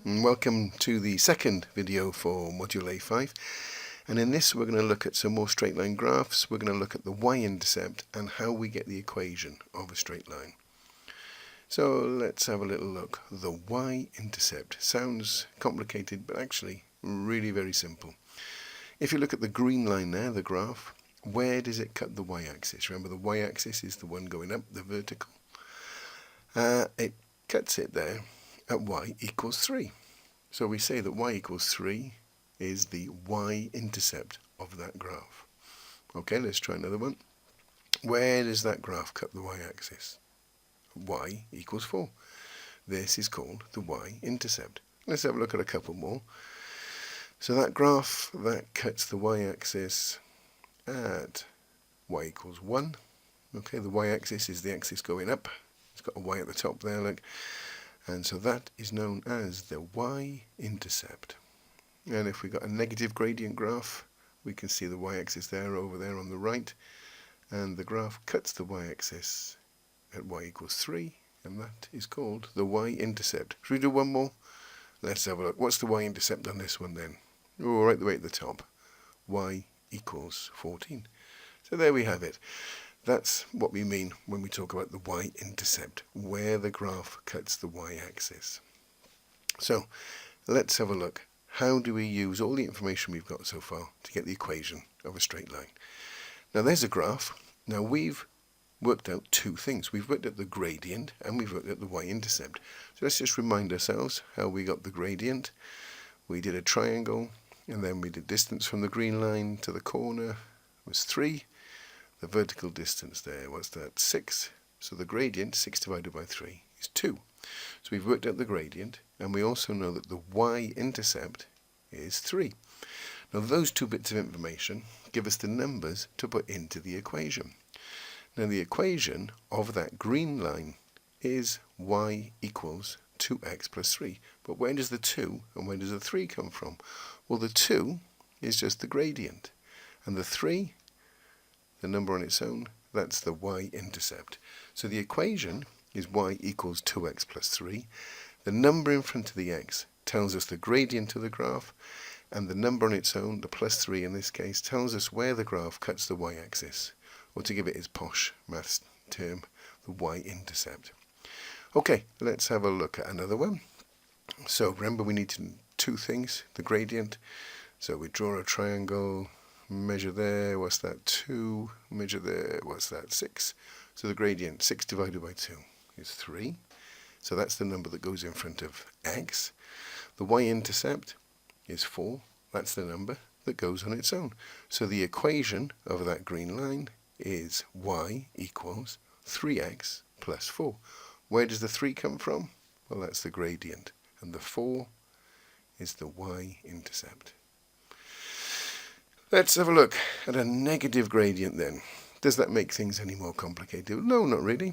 and welcome to the second video for Module A5, and in this we're going to look at some more straight line graphs. We're going to look at the y-intercept and how we get the equation of a straight line. So let's have a little look. The y-intercept sounds complicated, but actually really very simple. If you look at the green line there, the graph, where does it cut the y-axis? Remember, the y-axis is the one going up, the vertical. It cuts it there at y equals 3. So we say that y equals 3 is the y-intercept of that graph. Okay, let's try another one. Where does that graph cut the y-axis? Y equals 4. This is called the y-intercept. Let's have a look at a couple more. So that graph that cuts the y-axis at y equals 1. Okay, the y-axis is the axis going up. It's got a y at the top there, look. And so that is known as the y-intercept. And if we got a negative gradient graph, we can see the y-axis there over there on the right. And the graph cuts the y-axis at y equals 3. And that is called the y-intercept. Should we do one more? Let's have a look. What's the y-intercept on this one then? Oh, right the way at the top. Y equals 14. So there we have it. That's what we mean when we talk about the y-intercept, where the graph cuts the y-axis. So let's have a look. How do we use all the information we've got so far to get the equation of a straight line? Now there's a graph. Now we've worked out two things. We've worked out the gradient and we've worked out the y-intercept. So let's just remind ourselves how we got the gradient. We did a triangle and then we did distance from the green line to the corner was 3. The vertical distance there, what's that? 6. So the gradient, 6 divided by 3, is 2. So we've worked out the gradient, and we also know that the y-intercept is 3. Now those two bits of information give us the numbers to put into the equation. Now the equation of that green line is y equals 2x plus 3. But where does the 2 and where does the 3 come from? Well, the 2 is just the gradient, and the 3, the number on its own, that's the y-intercept. So the equation is y equals 2x plus 3. The number in front of the x tells us the gradient of the graph, and the number on its own, the plus 3 in this case, tells us where the graph cuts the y-axis, or to give it its posh maths term, the y-intercept. Okay, let's have a look at another one. So remember, we need two things, the gradient. So we draw a triangle, measure there, what's that? 2, measure there, what's that? 6. So the gradient, 6 divided by 2 is 3. So that's the number that goes in front of x. The y-intercept is 4. That's the number that goes on its own. So the equation of that green line is y equals 3x plus 4. Where does the 3 come from? Well, that's the gradient. And the 4 is the y-intercept. Let's have a look at a negative gradient then. Does that make things any more complicated? No, not really.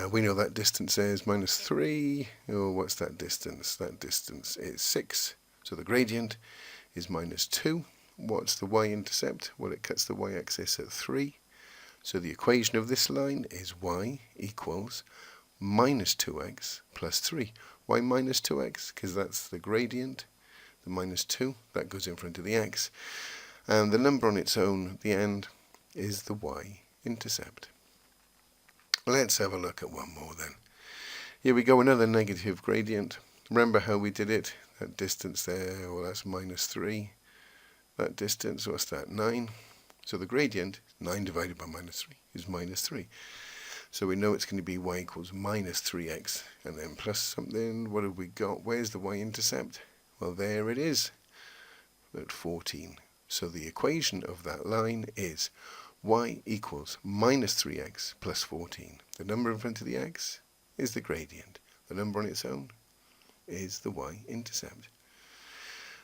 We know that distance there is minus 3. Oh, what's that distance? That distance is 6. So the gradient is minus 2. What's the y-intercept? Well, it cuts the y-axis at 3. So the equation of this line is y equals minus 2x plus 3. Why minus 2x? Because that's the gradient. The minus 2, that goes in front of the x. And the number on its own at the end is the y-intercept. Let's have a look at one more then. Here we go, another negative gradient. Remember how we did it? That distance there, well, that's minus 3. That distance, what's that? 9. So the gradient, 9 divided by minus 3, is minus 3. So we know it's going to be y equals minus 3x and then plus something. What have we got? Where's the y-intercept? Well, there it is at 14. So the equation of that line is y equals minus 3x plus 14. The number in front of the x is the gradient. The number on its own is the y-intercept.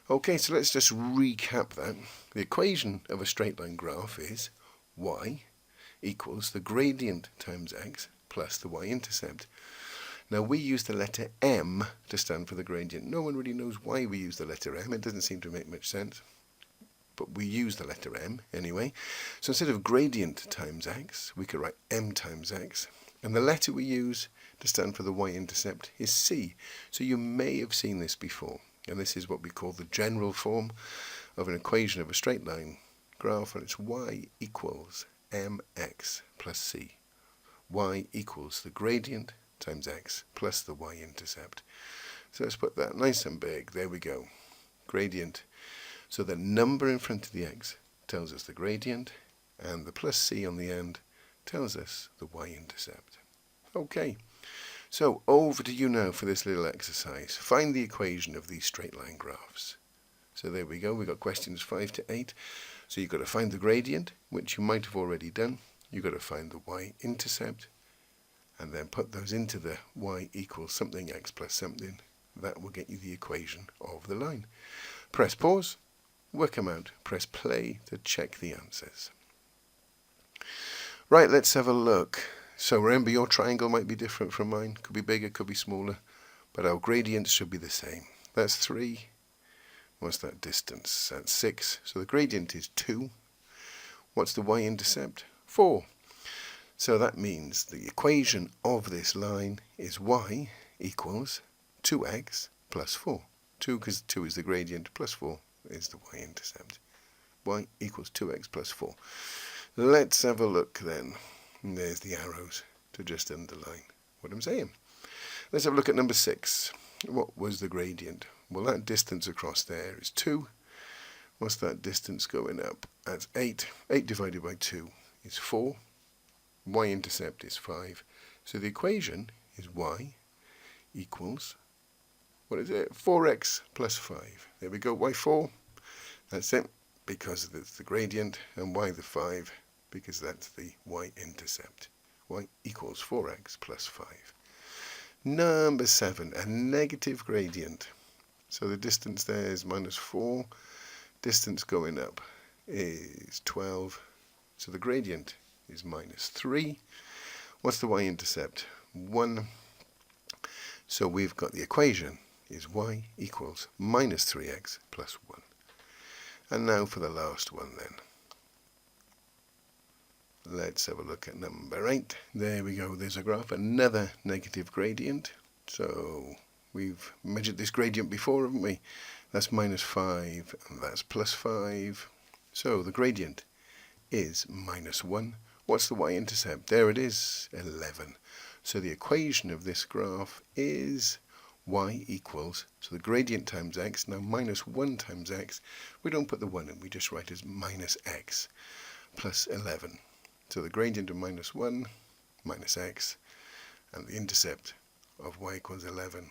Okay, so let's just recap that. The equation of a straight line graph is y equals the gradient times x plus the y-intercept. Now we use the letter m to stand for the gradient. No one really knows why we use the letter m. It doesn't seem to make much sense. But we use the letter m anyway. So instead of gradient times x, we could write m times x. And the letter we use to stand for the y-intercept is c. So you may have seen this before, and this is what we call the general form of an equation of a straight line graph, and it's y equals mx plus c. Y equals the gradient times x plus the y-intercept. So let's put that nice and big. There we go. Gradient. So the number in front of the x tells us the gradient, and the plus c on the end tells us the y-intercept. Okay, so over to you now for this little exercise. Find the equation of these straight line graphs. So there we go. We've got questions 5 to 8. So you've got to find the gradient, which you might have already done. You've got to find the y-intercept, and then put those into the y equals something x plus something. That will get you the equation of the line. Press pause, work them out, press play to check the answers. Right, let's have a look. So remember, your triangle might be different from mine. Could be bigger, could be smaller, but our gradients should be the same. That's 3. What's that distance? That's 6. So the gradient is 2. What's the y-intercept? 4. So that means the equation of this line is y equals 2x plus 4. 2 because 2 is the gradient, plus 4 is the y-intercept. Y equals 2x plus 4. Let's have a look then. And there's the arrows to just underline what I'm saying. Let's have a look at number 6. What was the gradient? Well, that distance across there is 2. What's that distance going up? That's 8. 8 divided by 2 is 4. Y-intercept is 5. So the equation is y equals, what is it? 4x plus 5. There we go. Why 4? That's it, because it's the gradient, and why the 5? Because that's the y-intercept. Y equals 4x plus 5. Number 7, a negative gradient. So the distance there is minus 4. Distance going up is 12. So the gradient is minus 3. What's the y-intercept? 1. So we've got the equation is y equals minus 3x plus 1. And now for the last one then. Let's have a look at number 8. There we go. There's a graph, another negative gradient. So we've measured this gradient before, haven't we? That's minus 5, and that's plus 5. So the gradient is minus 1. What's the y-intercept? There it is, 11. So the equation of this graph is y equals, so the gradient times x, now minus 1 times x. We don't put the 1 in, we just write as minus x plus 11. So the gradient of minus 1 minus x, and the intercept of y equals 11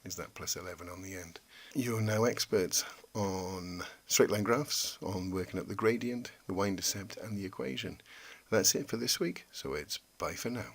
is that plus 11 on the end. You're now experts on straight line graphs, on working out the gradient, the y-intercept, and the equation. That's it for this week, so it's bye for now.